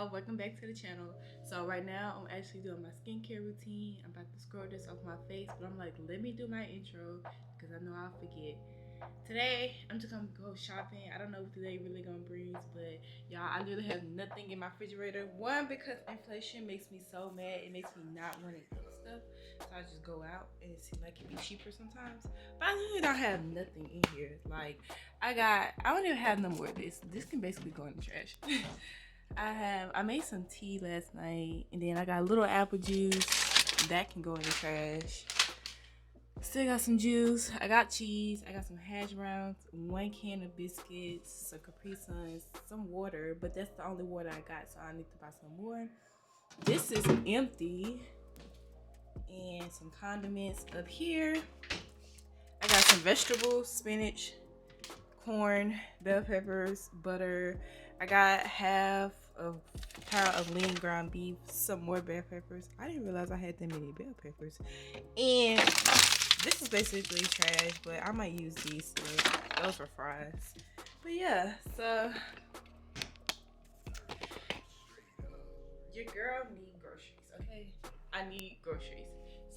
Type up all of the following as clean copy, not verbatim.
y'all, welcome back to the channel. So right now I'm actually doing my skincare routine. I'm about to scrub this off my face, but I'm like, let me do my intro because I know I'll forget. Today I'm just gonna go shopping. I don't know what today really gonna bring, but y'all, I literally have nothing in my refrigerator. One, because inflation makes me so mad. It makes me not want to eat stuff, so I just go out and it seems like it be cheaper sometimes. But I literally don't have nothing in here. Like I don't even have no more of this. This can basically go in the trash. I made some tea last night, and then I got a little apple juice that can go in the trash. Still got some juice. I got cheese. I got some hash browns, 1 can of biscuits, some Capri Suns, some water, but that's the only water I got, so I need to buy some more. This is empty, and some condiments up here. I got some vegetables, spinach, corn, bell peppers, butter. I got half of a pound of lean ground beef, some more bell peppers. I didn't realize I had that many bell peppers. And this is basically trash, but I might use these. Those for fries. But yeah, so your girl need groceries, okay? I need groceries.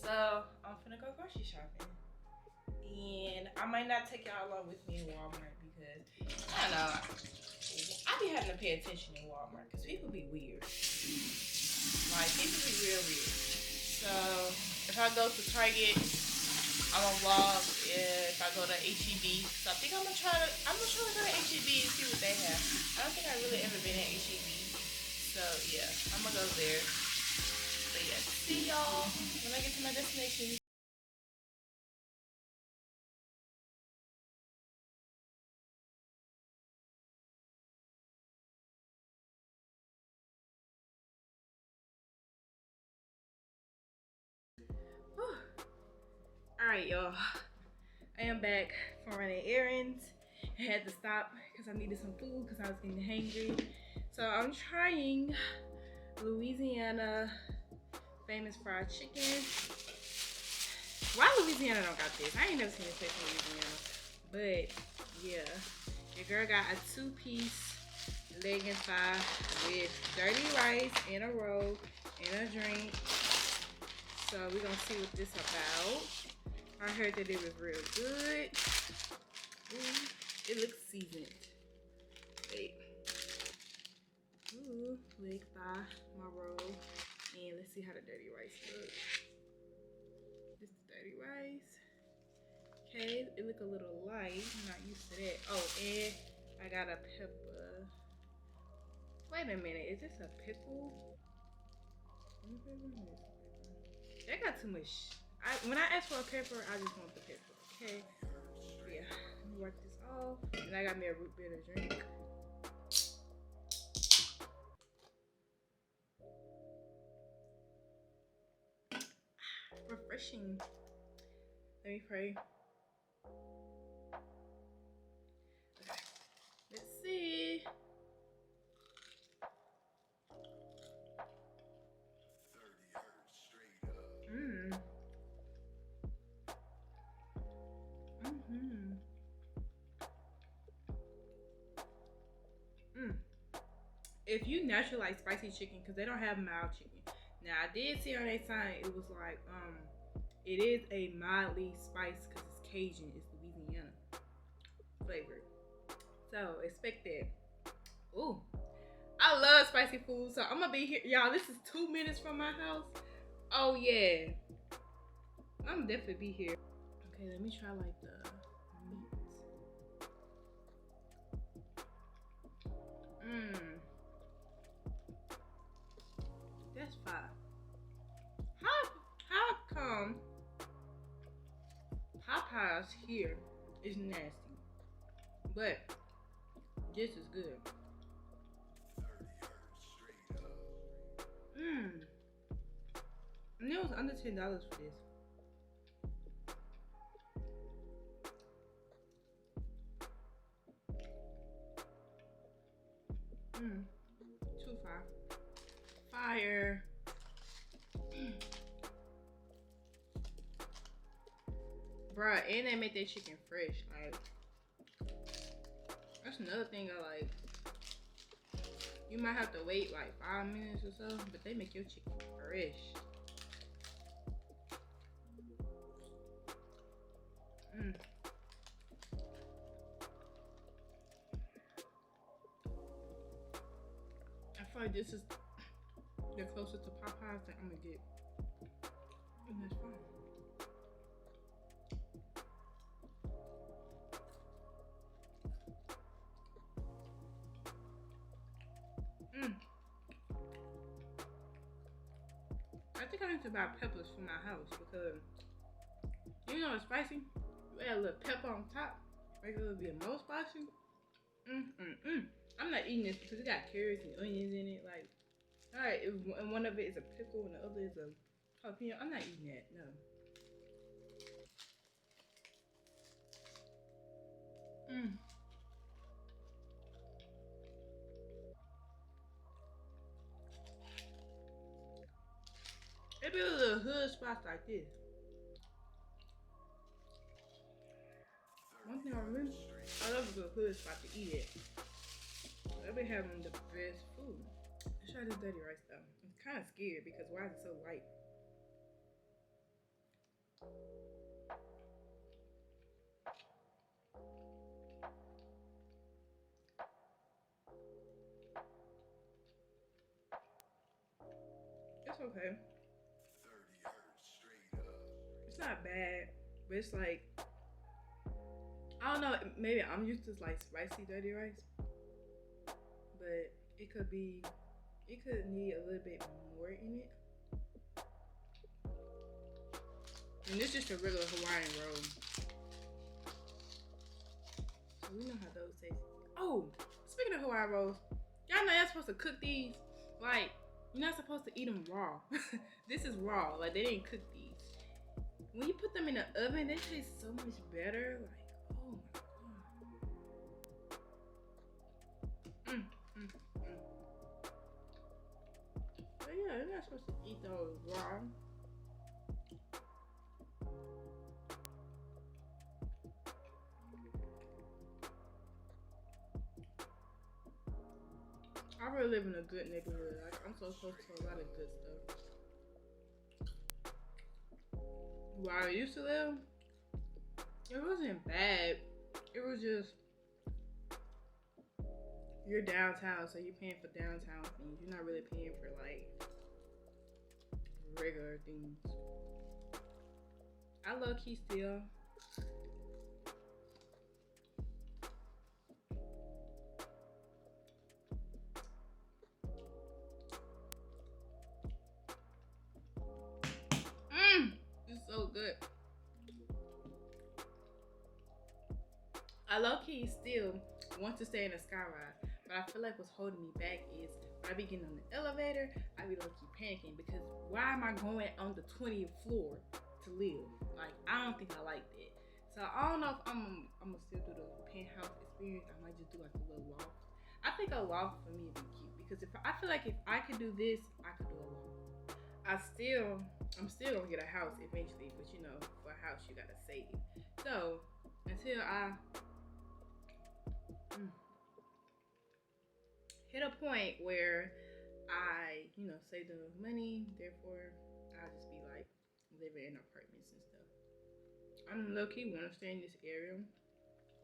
So I'm finna go grocery shopping. And I might not take y'all along with me in Walmart because I don't know. I be having to pay attention in Walmart because people be weird. Like people be real weird. So if I go to Target, I'm gonna vlog. If I go to HEB, so I think I'm gonna try to go to HEB and see what they have. I don't think I've really ever been at HEB. So yeah, I'm gonna go there. But yeah, see y'all when I get to my destination. Alright, y'all. I am back from running errands. I had to stop because I needed some food because I was getting hangry. So I'm trying Louisiana famous fried chicken. Why Louisiana don't got this? I ain't never seen this place in Louisiana. But yeah, your girl got a 2-piece leg and thigh with dirty rice and a roll and a drink. So we're gonna see what this about. I heard that it was real good. Ooh, it looks seasoned. Wait. Ooh, leg thigh, my roll. And let's see how the dirty rice looks. This is the dirty rice. Okay, it look a little light. I'm not used to that. Oh, and I got a pepper. Wait a minute, is this a pickle? That got too much. When I ask for a pepper, I just want the pepper. Okay. Yeah. Let me work this off. And I got me a root beer to drink. Refreshing. Let me pray. Okay. Let's see. Mmm. Mm-hmm. Mm. If you naturally like spicy chicken, because they don't have mild chicken. Now I did see on their sign it was like it is a mildly spiced because it's Cajun, it's Louisiana flavored. So expect that. Ooh, I love spicy food, so I'm gonna be here, y'all. This is 2 minutes from my house. Oh yeah, I'm definitely be here. Okay, let me try like the meat. Mmm. That's fine. How come Popeyes here is nasty, but this is good. Mmm. And it was under $10 for this. Mmm. Too fire. Fire. Bruh, and they make their chicken fresh. Like, that's another thing I like. You might have to wait like 5 minutes or so, but they make your chicken fresh. Mm. I feel like this is the closest to Popeyes that I'm gonna get. And that's fine. Mm. I think I need to buy peppers for my house because you know it's spicy. You add a little pepper on top, make it a little bit more spicy. I'm not eating this because it got carrots and onions in it. Like, alright, and one of it is a pickle and the other is a jalapeno. I'm not eating that, no. It be a little hood spots like this. One thing I remember, I love a good hood spot to eat at. They be having the best food. Let's try this dirty rice though. I'm kind of scared because why is it so light? It's okay. It's not bad, but it's like, I don't know, maybe I'm used to like spicy dirty rice, but it could need a little bit more in it. And this is just a regular Hawaiian roll. So we know how those taste. Oh, speaking of Hawaiian rolls, y'all know y'all supposed to cook these. Like, you're not supposed to eat them raw. This is raw, like they didn't cook these. When you put them in the oven, they taste so much better. Like, oh my god. But yeah, you're not supposed to eat those raw. I really live in a good neighborhood. Like, I'm so close to a lot of good stuff. Where I used to live, it wasn't bad. It was just, you're downtown, so you're paying for downtown things. You're not really paying for like regular things. I low key still. It's so good. I low key still want to stay in a sky ride, but I feel like what's holding me back is when I be getting on the elevator, I be low key panicking because why am I going on the 20th floor to live? Like, I don't think I like that. So I don't know if I'm gonna still do the penthouse experience. I might just do like a little loft. I think a loft for me would be cute because I feel like if I could do this, I could do a loft. I'm still gonna get a house eventually, but you know, for a house you gotta save. So until I hit a point where I, save the money, therefore I'll just be like living in apartments and stuff. I'm low key wanna stay in this area,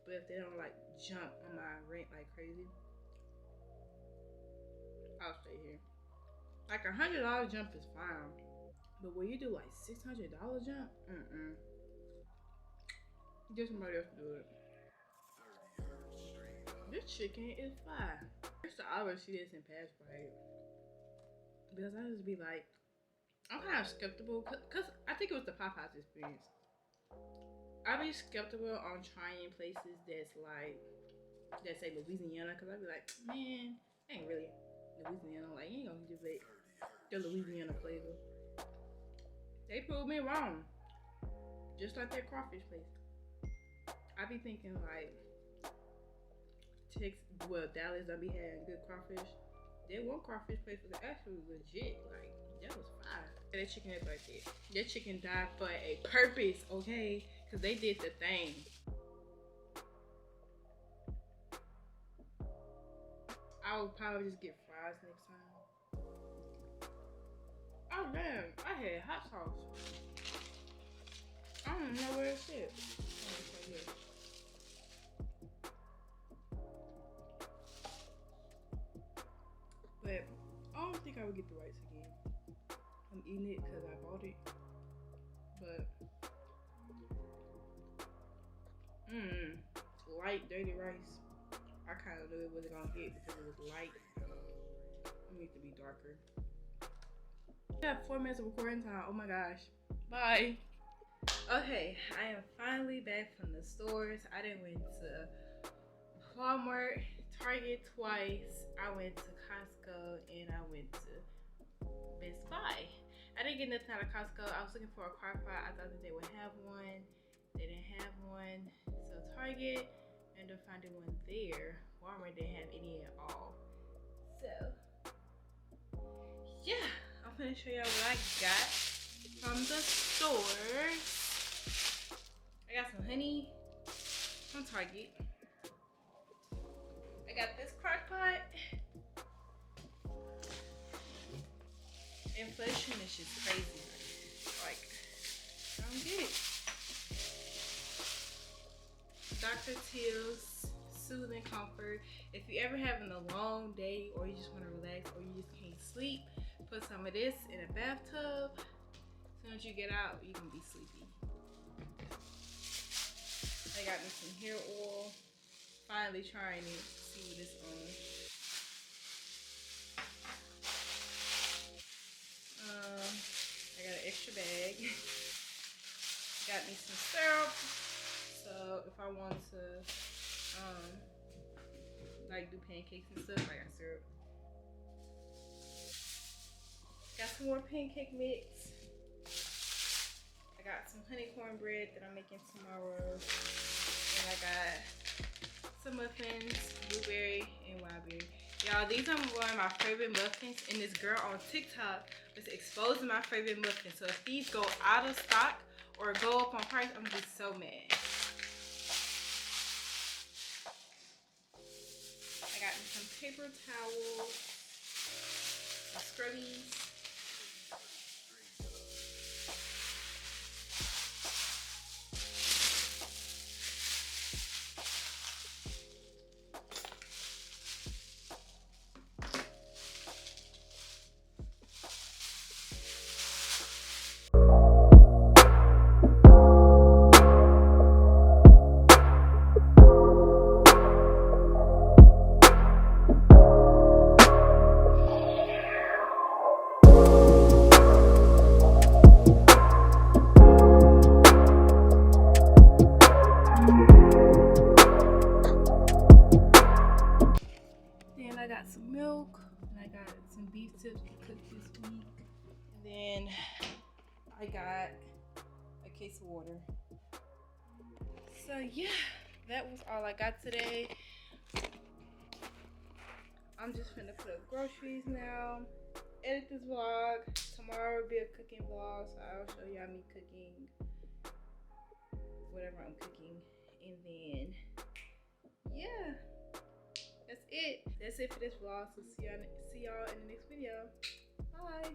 but if they don't like jump on my rent like crazy, I'll stay here. Like $100 jump is fine, but when you do like $600 jump, get somebody else to do it. This chicken is fire. First, I always see this and pass by it because I just be like, I'm kind of skeptical because I think it was the Popeyes experience. I be skeptical on trying places that say Louisiana because I be like, man, ain't really Louisiana. Like, you ain't gonna give it the Louisiana flavor. They proved me wrong, just like that crawfish place. I be thinking like, Dallas, I be having good crawfish. That one crawfish place was actually legit. Like, that was fire. That chicken is like that. That chicken died for a purpose, okay? Because they did the thing. I I'll probably just get fries next time. Oh damn, I had hot sauce. I don't know where it's at. But I don't think I would get the rice again. I'm eating it because I bought it. But light dirty rice. I kind of knew it wasn't gonna hit because it was light. It needs to be darker. I have 4 minutes of recording time. Oh my gosh. Bye. Okay, I am finally back from the stores. I done went to Walmart, Target twice. I went to Costco and I went to Best Buy. I didn't get nothing out of Costco. I was looking for a crock pot. I thought that they would have one. They didn't have one. So Target, I ended up finding one there. Walmart didn't have any at all. So yeah, I'm gonna show y'all what I got from the store. I got some honey from Target. I got this crock pot. Inflation is just crazy. Like, I don't get it. Dr. Teal's Soothing Comfort. If you ever having a long day or you just want to relax or you just can't sleep, put some of this in a bathtub. As soon as you get out, you can be sleepy. I got me some hair oil. Finally trying it. See what it's on. I got an extra bag. Got me some syrup. So if I want to like do pancakes and stuff, I got syrup. Got some more pancake mix. I got some honey cornbread that I'm making tomorrow. And I got some muffins, blueberry and wildberry. Y'all, these are one of my favorite muffins, and this girl on TikTok was exposing my favorite muffins. So if these go out of stock or go up on price, I'm gonna be so mad. I got me some paper towels, some scrubbies. I got some milk, and I got some beef tips to cook this week. And then I got a case of water. So yeah, that was all I got today. I'm just finna put up groceries now, edit this vlog. Tomorrow will be a cooking vlog, so I'll show y'all me cooking whatever I'm cooking. And then yeah, that's it for this vlog. So see y'all in the next video. Bye.